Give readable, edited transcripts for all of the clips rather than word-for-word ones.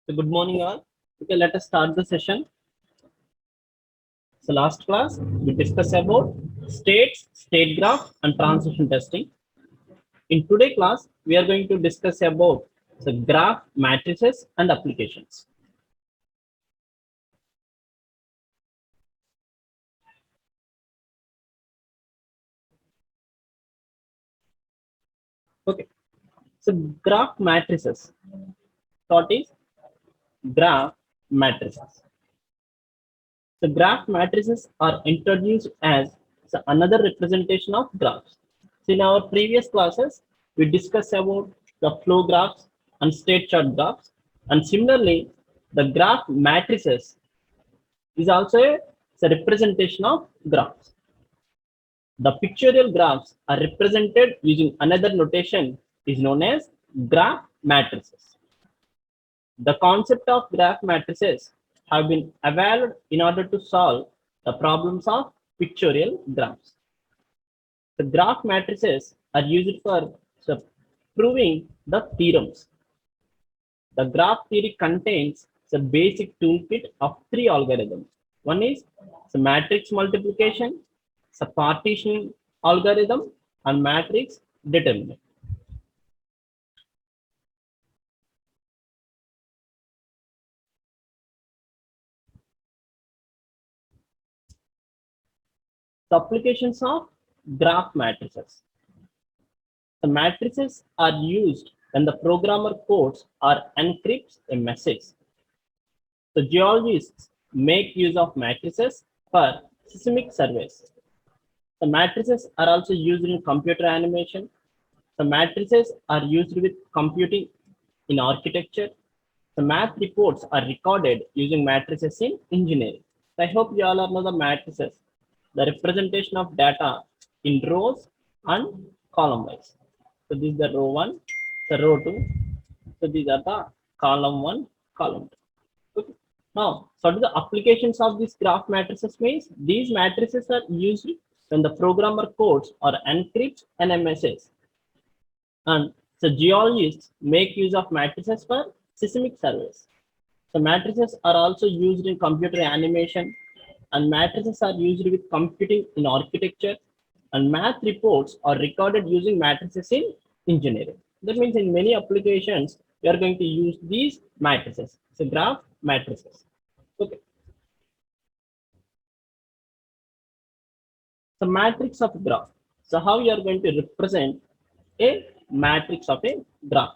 So good morning all. Okay, let us start the session. So last class we discussed about states, state graph and transition testing. In today class we are going to discuss about the graph matrices and applications. Okay, so graph matrices. Thought is graph matrices. The graph matrices are introduced as another representation of graphs. So in our previous classes, we discussed about the flow graphs and state chart graphs. And similarly, the graph matrices is also a representation of graphs. The pictorial graphs are represented using another notation is known as graph matrices. The concept of graph matrices have been evolved in order to solve the problems of pictorial graphs. The graph matrices are used for proving the theorems. The graph theory contains the basic toolkit of three algorithms. One is the matrix multiplication, the partition algorithm, and matrix determinant. The applications of graph matrices. The matrices are used when the programmer codes or encrypts a message. The geologists make use of matrices for seismic surveys. The matrices are also used in computer animation. The matrices are used with computing in architecture. The math reports are recorded using matrices in engineering. So I hope you all know the matrices, the representation of data in rows and column wise. So this is the row 1, the row 2. So these are the column 1, column 2. Okay. Now, so what are the applications of these graph matrices means? These matrices are used when the programmer codes or encrypts an message. And the geologists make use of matrices for seismic surveys. The matrices are also used in computer animation, and matrices are used with computing in architecture, and math reports are recorded using matrices in engineering. That means in many applications, we are going to use these matrices. So graph matrices. Okay. So matrix of graph. So how you are going to represent a matrix of a graph?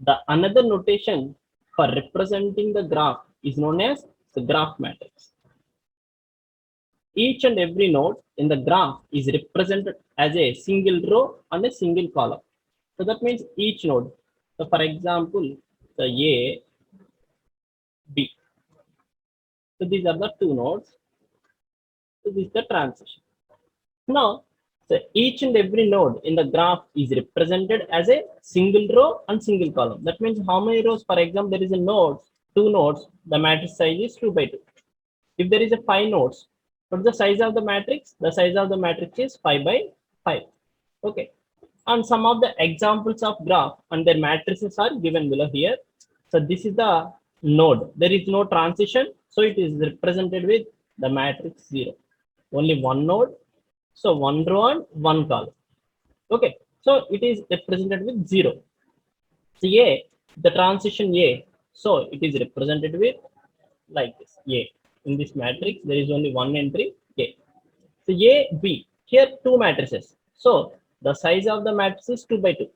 The another notation for representing the graph is known as the graph matrix. Each and every node in the graph is represented as a single row and a single column. So that means each node. So for example, the A, B. So these are the two nodes. So this is the transition. Now, so each and every node in the graph is represented as a single row and single column. That means how many rows? For example, there is a node, two nodes, the matrix size is 2 by 2. If there is a 5 nodes, what's the size of the matrix? The size of the matrix is 5 by 5. Okay. And some of the examples of graph and their matrices are given below here. So this is the node. There is no transition. So it is represented with the matrix 0. Only one node. So one row and one column. Okay. So it is represented with 0. So A, the transition A. So it is represented with like this A. In this matrix, there is only one entry A. So A, B. Here two matrices. So the size of the matrix is 2 by 2.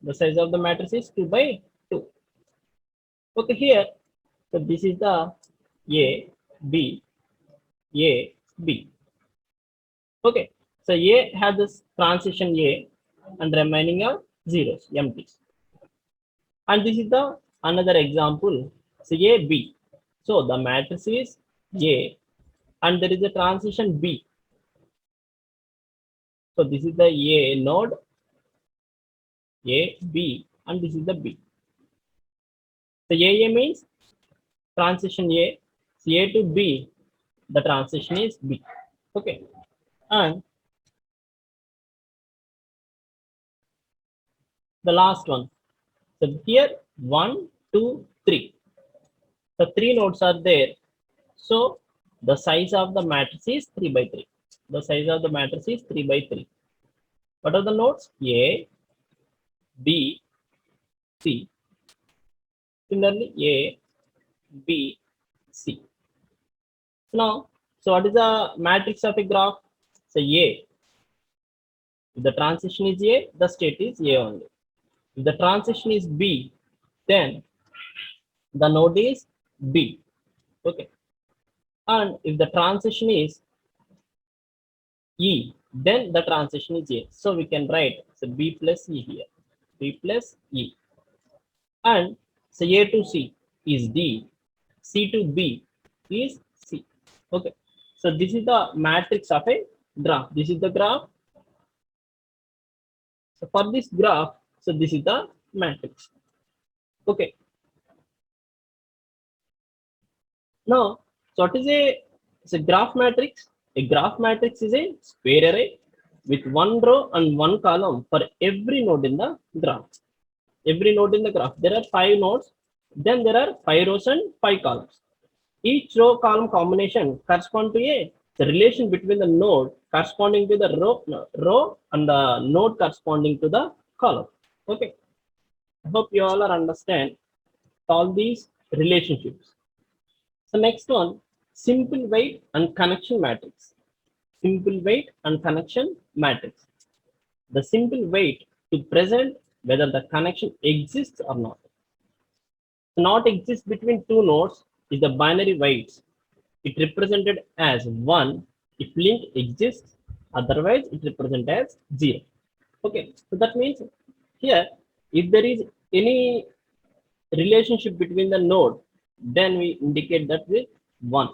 The size of the matrix is 2 by 2. Okay, here. So this is the A, B, A, B. Okay. So A has this transition A and remaining are zeros, empties. And this is the another example. So A, B. So the matrix is A and there is a transition B. So this is the A node, A, B, and this is the B. So A means transition A. So A to B, the transition is B. Okay. And the last one. So here 1, 2, 3. The 3 nodes are there. So the size of the matrix is 3 by 3. The size of the matrix is 3 by 3. What are the nodes? A, B, C. Similarly, A, B, C. Now, so what is the matrix of a graph? So A. If the transition is A, the state is A only. If the transition is B, then the node is B. Okay. And if the transition is E, then the transition is A. So we can write so B plus E here. B plus E. And so A to C is D. C to B is C. Okay. So this is the matrix of a graph. This is the graph. So for this graph, so this is the matrix. Okay. Now, so what is a graph matrix? A graph matrix is a square array with one row and one column for every node in the graph. Every node in the graph. There are 5 nodes. Then there are 5 rows and 5 columns. Each row column combination correspond to the relation between the node corresponding to the row and the node corresponding to the column. Okay. I hope you all are understand all these relationships. So next one, simple weight and connection matrix. Simple weight and connection matrix. The simple weight to present whether the connection exists or not. Not exist between two nodes is the binary weights. It represented as 1 if link exists, otherwise it represented as 0. Okay, so that means here if there is any relationship between the node, then we indicate that with 1.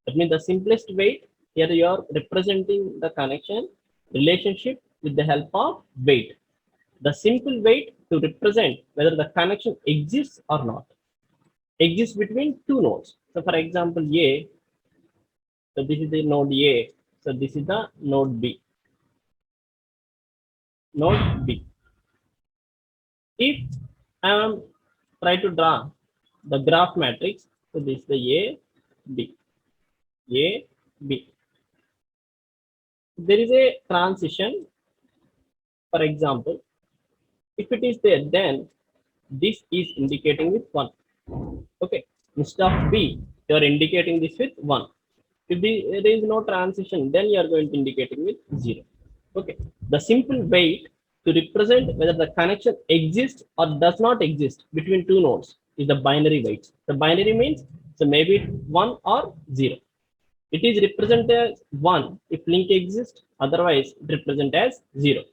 That means the simplest weight, here you are representing the connection relationship with the help of weight. The simple weight to represent whether the connection exists or not. Exists between two nodes. So for example, A, so this is the node A, so this is the node B. Node B. If I am try to draw the graph matrix, so this is the A, B. A, B. There is a transition. For example, if it is there, then this is indicating with 1. Okay. Instead of B, you are indicating this with 1. If there is no transition, then you are going to indicate it with 0. Okay. The simple weight to represent whether the connection exists or does not exist between two nodes is the binary weight. The binary means so maybe 1 or 0. It is represented as 1 if link exists, otherwise it represents as 0.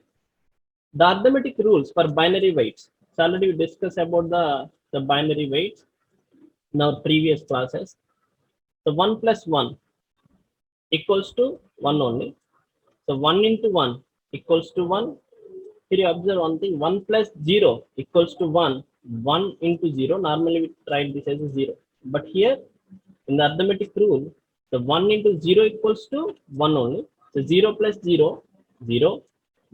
The arithmetic rules for binary weights. So already we discussed about the binary weights in our previous classes. So 1 plus 1 equals to 1 only. So 1 into 1 equals to 1. Here you observe one thing, 1 plus 0 equals to 1. 1 into 0, normally we write this as a 0. But here in the arithmetic rule, the 1 into 0 equals to 1 only. So 0 plus 0, 0.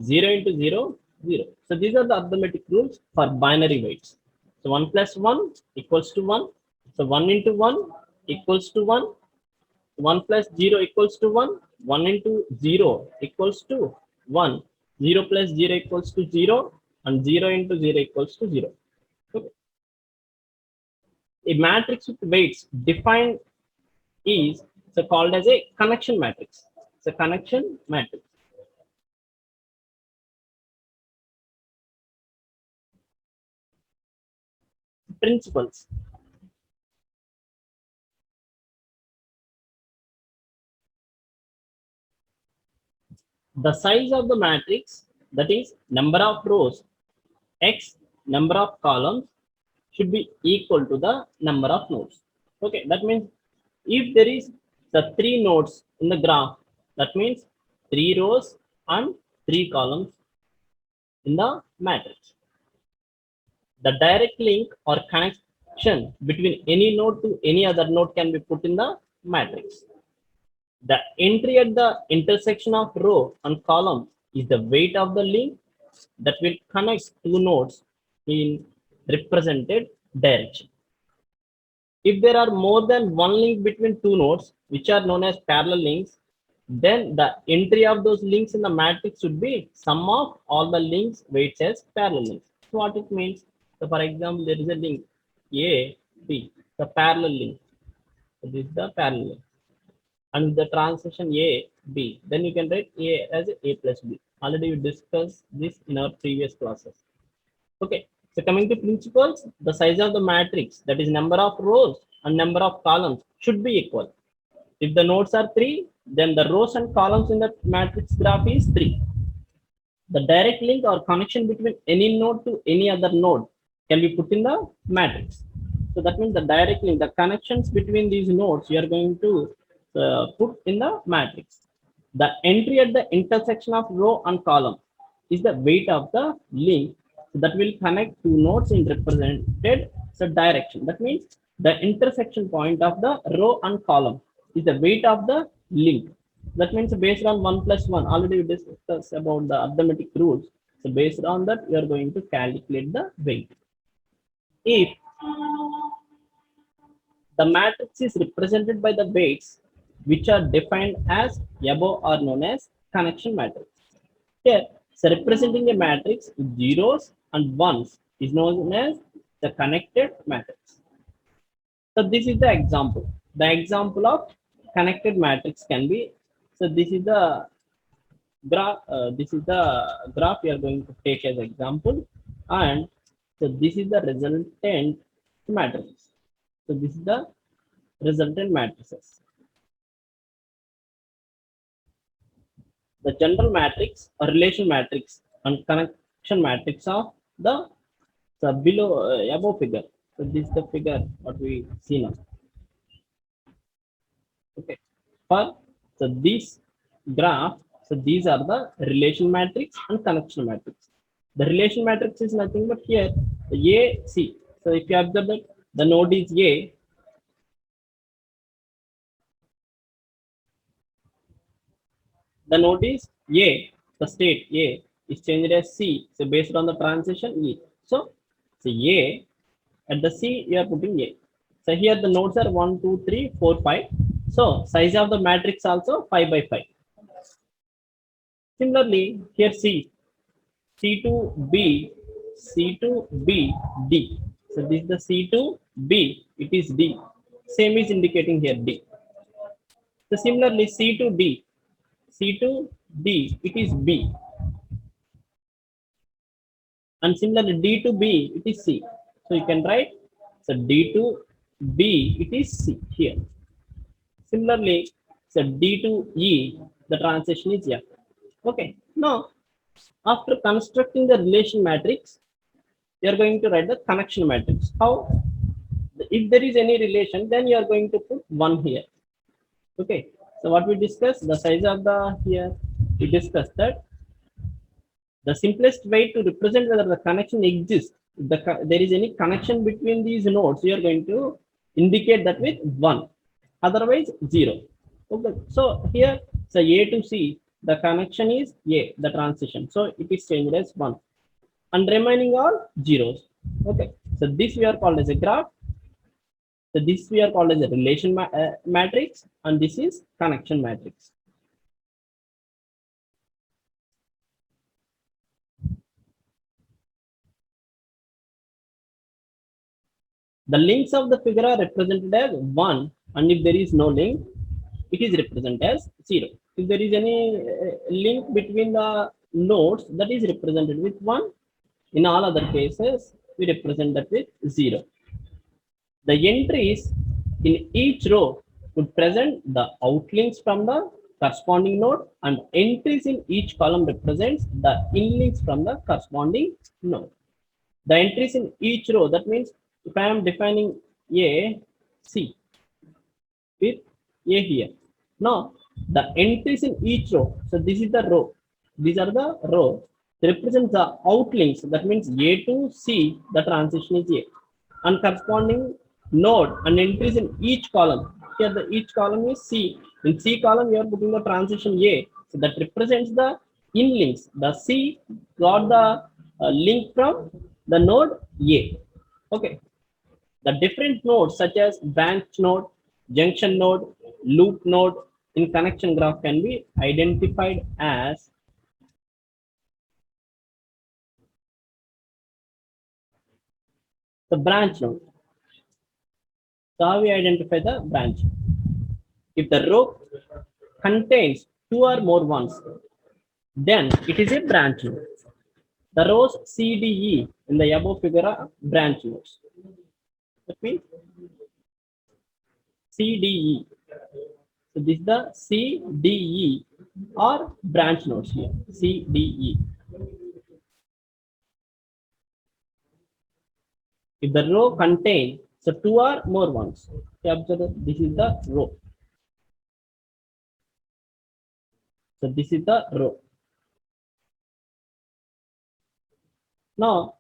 0 into 0, 0. So these are the arithmetic rules for binary weights. So 1 plus 1 equals to 1. So 1 into 1 equals to 1. 1 plus 0 equals to 1. 1 into 0 equals to 1. 0 plus 0 equals to 0. And 0 into 0 equals to 0. Okay. A matrix with weights defined is so called as a connection matrix. It's a connection matrix. Principles. The size of the matrix, that is number of rows x number of columns, should be equal to the number of nodes. Okay, that means if there is the 3 nodes in the graph, that means 3 rows and 3 columns in the matrix. The direct link or connection between any node to any other node can be put in the matrix. The entry at the intersection of row and column is the weight of the link that will connect two nodes in represented direction. If there are more than one link between two nodes, which are known as parallel links, then the entry of those links in the matrix should be sum of all the links weights as parallel links. So what it means? So for example, there is a link A, B, the parallel link. So this is the parallel link. And with the transition A, B, then you can write A as A plus B. Already we discussed this in our previous classes. Okay, so coming to principles, the size of the matrix, that is number of rows and number of columns, should be equal. If the nodes are 3, then the rows and columns in the matrix graph is 3. The direct link or connection between any node to any other node can be put in the matrix. So that means the direct link, the connections between these nodes, you are going to put in the matrix. The entry at the intersection of row and column is the weight of the link that will connect two nodes in represented direction. That means the intersection point of the row and column is the weight of the link. That means based on 1 plus 1, already we discussed about the arithmetic rules. So based on that, we are going to calculate the weight. If the matrix is represented by the weights which are defined as above are known as connection matrix. Here, so representing a matrix with zeros and ones is known as the connected matrix. So this is the example. The example of connected matrix can be, so this is the graph. This is the graph we are going to take as example, and so this is the resultant matrix. So this is the resultant matrices. The general matrix or relation matrix and connection matrix of the below above figure. So this is the figure what we see now. Okay. For so this graph, so these are the relation matrix and connection matrix. The relation matrix is nothing but here the A, C. So if you observe that the node is A, the node is A, the state A is changed as C. So based on the transition E. So A at the C you are putting A. So here the nodes are 1, 2, 3, 4, 5. So size of the matrix also 5 by 5. Similarly, here C, C2B, C2B, D. So this is the C2B, it is D. Same is indicating here D. So similarly, C2D, C2D, it is B. And similarly, D to B, it is C. So you can write, so D to B, it is C here. Similarly, so D to E, the transition is F. Okay. Now, after constructing the relation matrix, you are going to write the connection matrix. How? If there is any relation, then you are going to put 1 here. Okay. So what we discussed, the size of the here, we discussed that the simplest way to represent whether the connection exists, if there is any connection between these nodes, you are going to indicate that with 1. Otherwise 0. Okay. So here, so A to C, the connection is A, the transition. So it is changed as 1. And remaining are zeros. Okay. So this we are called as a graph. So this we are called as a relation matrix, and this is connection matrix. The links of the figure are represented as 1, and if there is no link, it is represented as 0. If there is any link between the nodes, that is represented with 1. In all other cases, we represent that with 0. The entries in each row would present the outlinks from the corresponding node, and entries in each column represents the inlinks from the corresponding node. The entries in each row, that means if I am defining A, C with A here. Now, the entries in each row, so this is the row. These are the row. They represent the outlinks, that means A to C, the transition is A. And corresponding node and entries in each column. Here the each column is C. In C column, we are putting the transition A. So that represents the inlinks. The C got the link from the node A. Okay. The different nodes such as branch node, junction node, loop node in connection graph can be identified as the branch node. So how we identify the branch? If the row contains two or more ones, then it is a branch node. The rows C, D, E in the above figure are branch nodes. That means C, D, E. So this is the C, D, E or branch nodes here. C, D, E. If the row contains so two or more ones, you observe that this is the row. So this is the row. Now,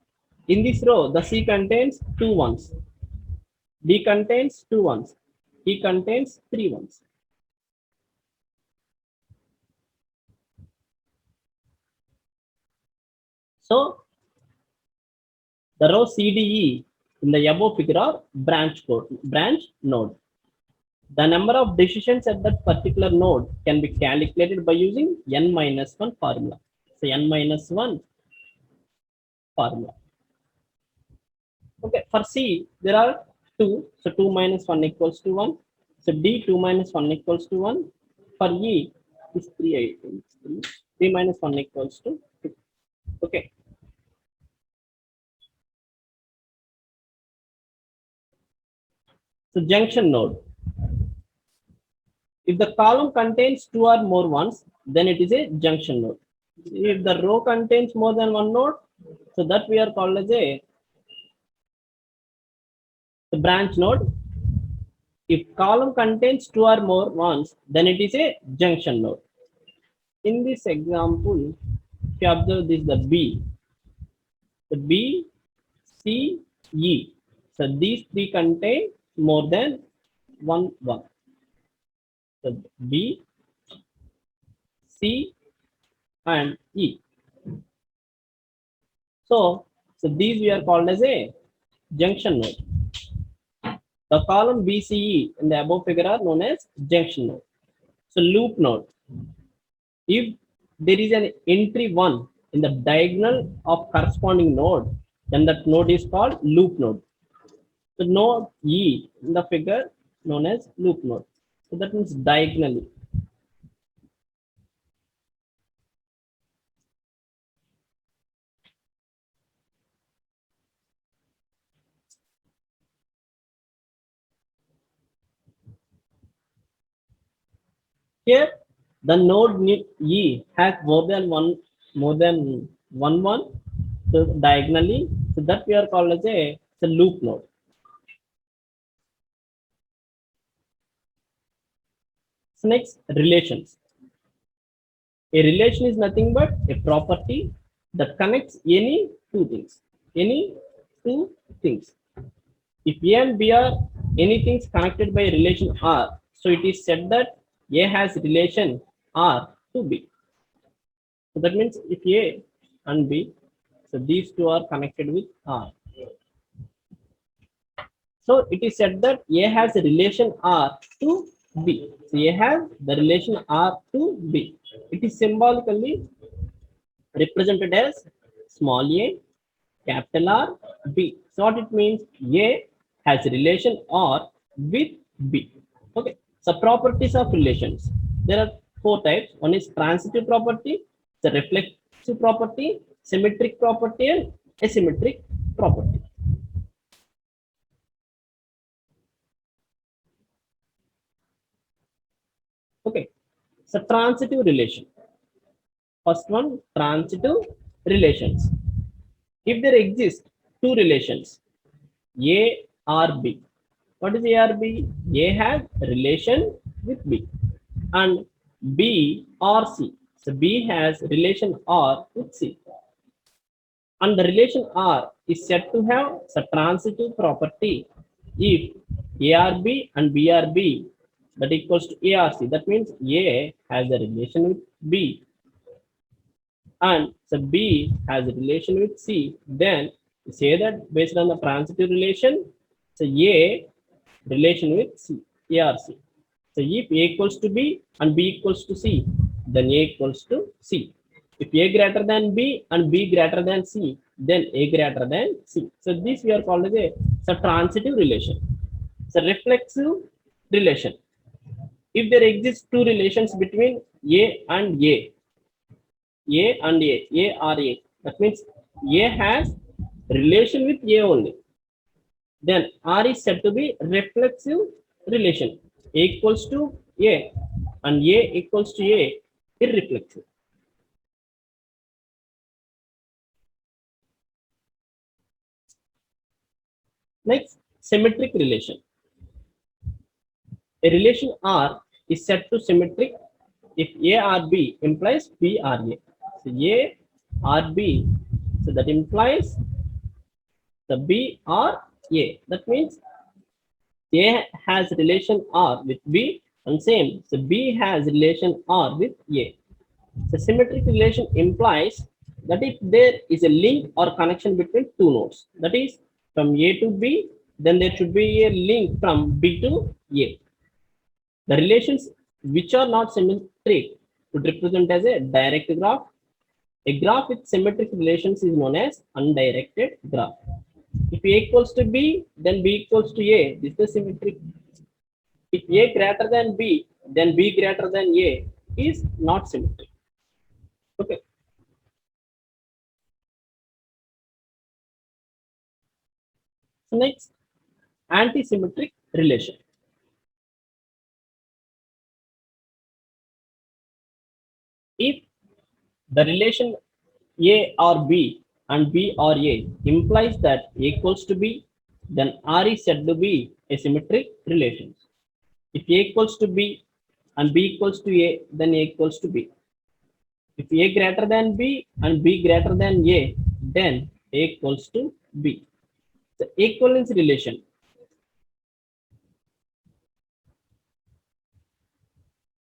in this row, the C contains two ones, D contains two ones, E contains three ones. So the row CDE in the above figure are branch node. The number of decisions at that particular node can be calculated by using n minus 1 formula. So n minus 1 formula. Okay, for C, there are 2. So 2 minus 1 equals to 1. So D, 2 minus 1 equals to 1. For E, is 3, I think. 3 minus 1 equals to 2. Okay. So junction node. If the column contains two or more ones, then it is a junction node. If the row contains more than one node, so that we are called as a the branch node. If column contains two or more ones, then it is a junction node. In this example, if you observe this, the B, C, E. So these three contain more than one. So B, C, and E. So these we are called as a junction node. The column BCE in the above figure are known as junction node. So loop node. If there is an entry 1 in the diagonal of corresponding node, then that node is called loop node. So node E in the figure known as loop node. So that means diagonally. Here the node E has more than one. So diagonally, so that we are called as a loop node. So next, relations. A relation is nothing but a property that connects any two things. Any two things. If A and B are anything connected by relation R, so it is said that A has relation R to B. So that means if A and B, so these two are connected with R. So it is said that A has a relation R to B. So A has the relation R to B. It is symbolically represented as small a, capital R, B. So what it means? A has a relation R with B. Okay. So properties of relations. There are four types. One is transitive property, the reflexive property, symmetric property, and asymmetric property. Okay. So transitive relation. First one, transitive relations. If there exist two relations, A or B. What is A or B? A has relation with B, and B or C. So B has relation R with C. And the relation R is said to have a transitive property if A R B and B R B, that equals to A R C. That means A has a relation with B and so B has a relation with C, then say that based on the transitive relation, so A relation with C, A or C. So if A equals to B and B equals to C, then A equals to C. If A greater than B and B greater than C, then A greater than C. So this we are called as a transitive relation. So reflexive relation. If there exists two relations between A and A and A or A, that means A has relation with A only. Then R is said to be reflexive relation. A equals to A and A equals to A, irreflexive. Next, symmetric relation. A relation R is set to symmetric if A or B implies B or A. So A or B, so that implies the B or A. That means A has relation R with B and same. So B has relation R with A. The symmetric relation implies that if there is a link or connection between two nodes, that is from A to B, then there should be a link from B to A. The relations which are not symmetric would represent as a direct graph. A graph with symmetric relations is known as undirected graph. If A equals to B, then B equals to A. This is the symmetric. If A greater than B, then B greater than A is not symmetric. Okay. So next, antisymmetric relation. If the relation A or B and B or A implies that A equals to B, then R is said to be a symmetric relation. If A equals to B and B equals to A, then A equals to B. If A greater than B and B greater than A, then A equals to B. The equivalence relation.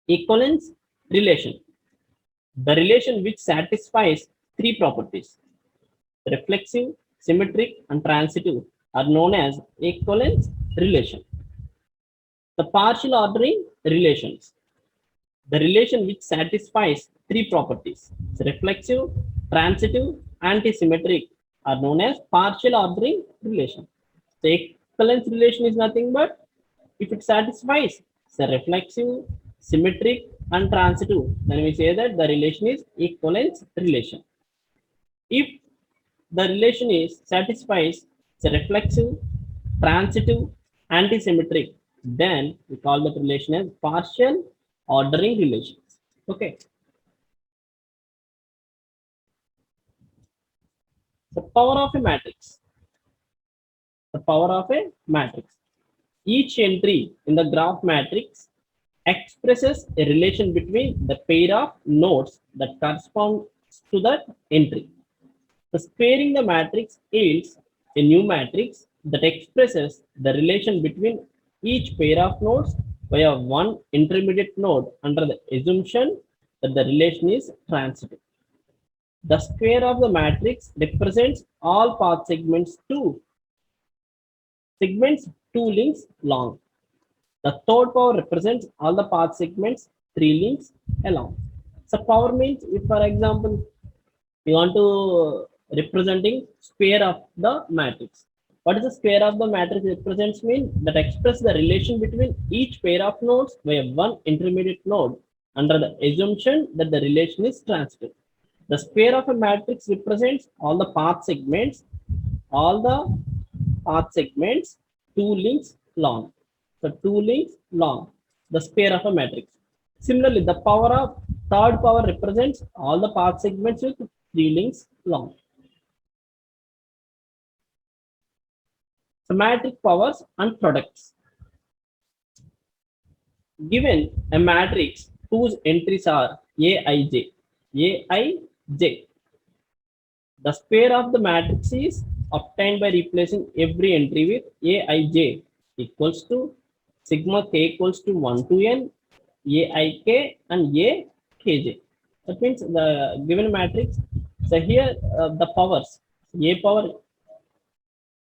Equivalence relation. The relation which satisfies three properties: reflexive, symmetric, and transitive are known as equivalence relation. The partial ordering relations. The relation which satisfies three properties: reflexive, transitive, antisymmetric are known as partial ordering relation. The equivalence relation is nothing but if it satisfies the reflexive, symmetric, and transitive, then we say that the relation is equivalence relation. If the relation is satisfies the reflexive, transitive, antisymmetric, then we call that relation as partial ordering relations. Okay. The power of a matrix. The power of a matrix. Each entry in the graph matrix expresses a relation between the pair of nodes that corresponds to that entry. The squaring the matrix yields a new matrix that expresses the relation between each pair of nodes via one intermediate node under the assumption that the relation is transitive. The square of the matrix represents all path segments 2 links long. The third power represents all the path segments 3 links along. So power means if for example we want to representing square of the matrix. What is the square of the matrix represents mean that express the relation between each pair of nodes by one intermediate node under the assumption that the relation is transitive. The square of a matrix represents all the path segments 2 links long. So 2 links long, the square of a matrix. Similarly, the power of third power represents all the path segments with 3 links long. Matrix powers and products. Given a matrix whose entries are Aij, the square of the matrix is obtained by replacing every entry with Aij equals to sigma k equals to 1 to n Aik and Akj. That means the given matrix. So here the powers A power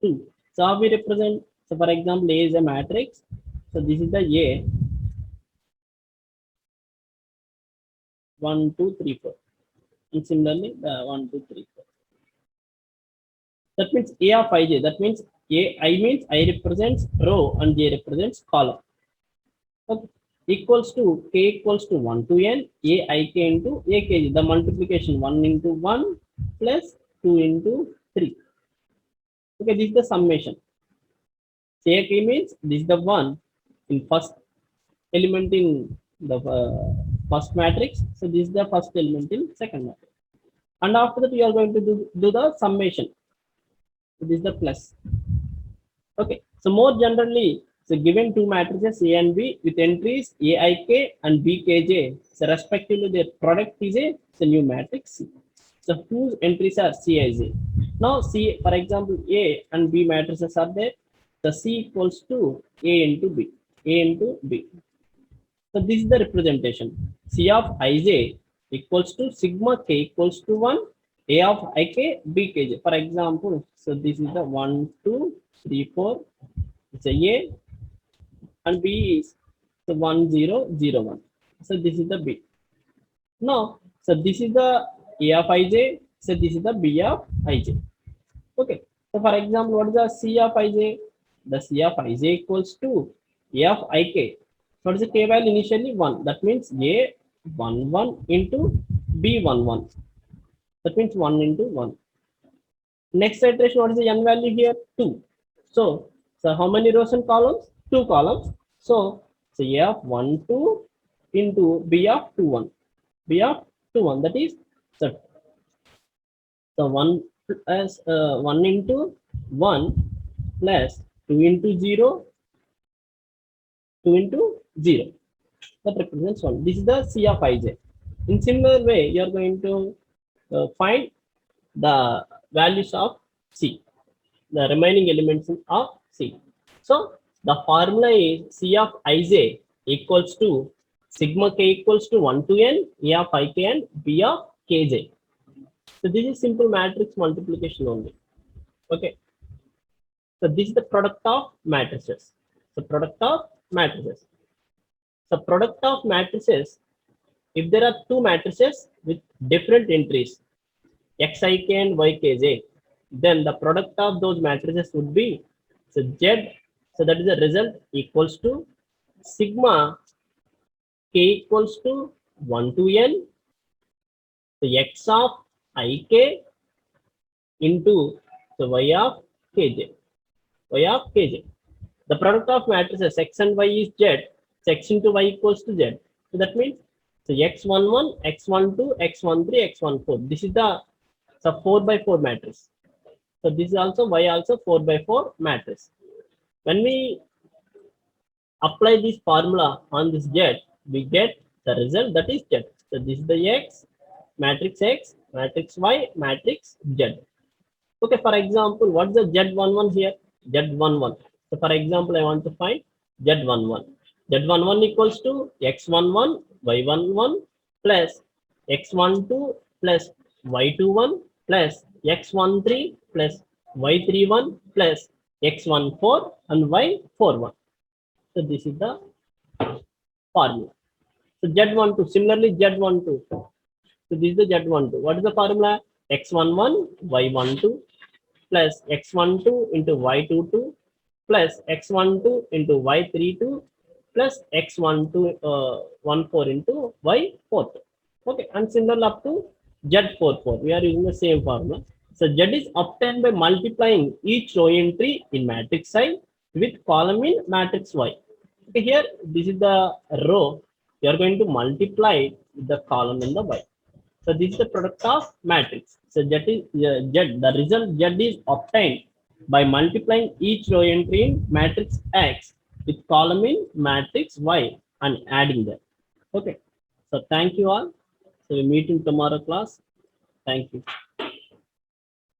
2. So how we represent? So for example, A is a matrix. So this is the A 1, 2, 3, 4. And similarly, the 1, 2, 3, 4. That means A of ij. That means I means I represents row and J represents column. Okay. Equals to k equals to 1 to n a I k into a k g. The multiplication 1 into 1 plus 2 into 3. Okay, this is the summation. Say k means this is the one in first element in the first matrix. So this is the first element in second matrix. And after that, you are going to do the summation. So this is the plus. Okay, so more generally, so given two matrices A and B with entries Aik and Bkj, so respectively their product is a new matrix C. So whose entries are Cij. Now C, for example, A and B matrices are there. The C equals to A into B, A into B. So this is the representation. C of ij equals to sigma k equals to 1, A of ik, Bkj. For example, so this is the 1, 2, 3, 4. It's a A and B is the 1, 0, 0, 1. So this is the B. Now, so this is the A of ij. So this is the B of ij. Okay. So for example, what is the C of ij? The C of ij equals to A of ik. What is the k value initially? 1. That means A 1, 1 into B 1, 1. That means 1 into 1. Next iteration, what is the n value here? 2. So how many rows and columns? 2 columns. So A of 1, 2 into B of 2, 1. B of 2, 1. That is so 1 plus 1 into 1 plus 2 into 0, 2 into 0. That represents 1. This is the C of ij. In similar way, you are going to find the values of C, the remaining elements of C. So the formula is C of ij equals to sigma k equals to 1 to n A of ik and B of kj. So this is simple matrix multiplication only. Okay. So this is the product of matrices. So product of matrices. So product of matrices, if there are two matrices with different entries, xik and ykj, then the product of those matrices would be so z. So that is the result equals to sigma k equals to 1 to n. So x of ik into the y of kj. Y of kj. The product of matrices x and y is z. So x into y equals to z. So that means so x11, x12, x13, x14. This is the 4 by 4 matrix. So this is also y also 4 by 4 matrix. When we apply this formula on this z, we get the result that is z. So this is the x, matrix y, matrix z. Okay, for example, what is the z11 here? Z11. So for example, I want to find z11. Z11 equals to x11, y11 plus x12 plus y21 plus x13 plus y31 plus x14 and y41. So this is the formula. So z12, similarly z12. So this is the z12. What is the formula? x11, y12 plus x12 into y22 plus x12 into y32 plus x12 14 into y42. Okay, and similar up to z44. We are using the same formula. So z is obtained by multiplying each row entry in matrix I with column in matrix Y. Okay, here this is the row. You are going to multiply it with the column in the Y. So this is the product of matrix. So z is z. The result z is obtained by multiplying each row entry in matrix X with column in matrix Y and adding them. Okay. So thank you all. So we meet in tomorrow class. Thank you.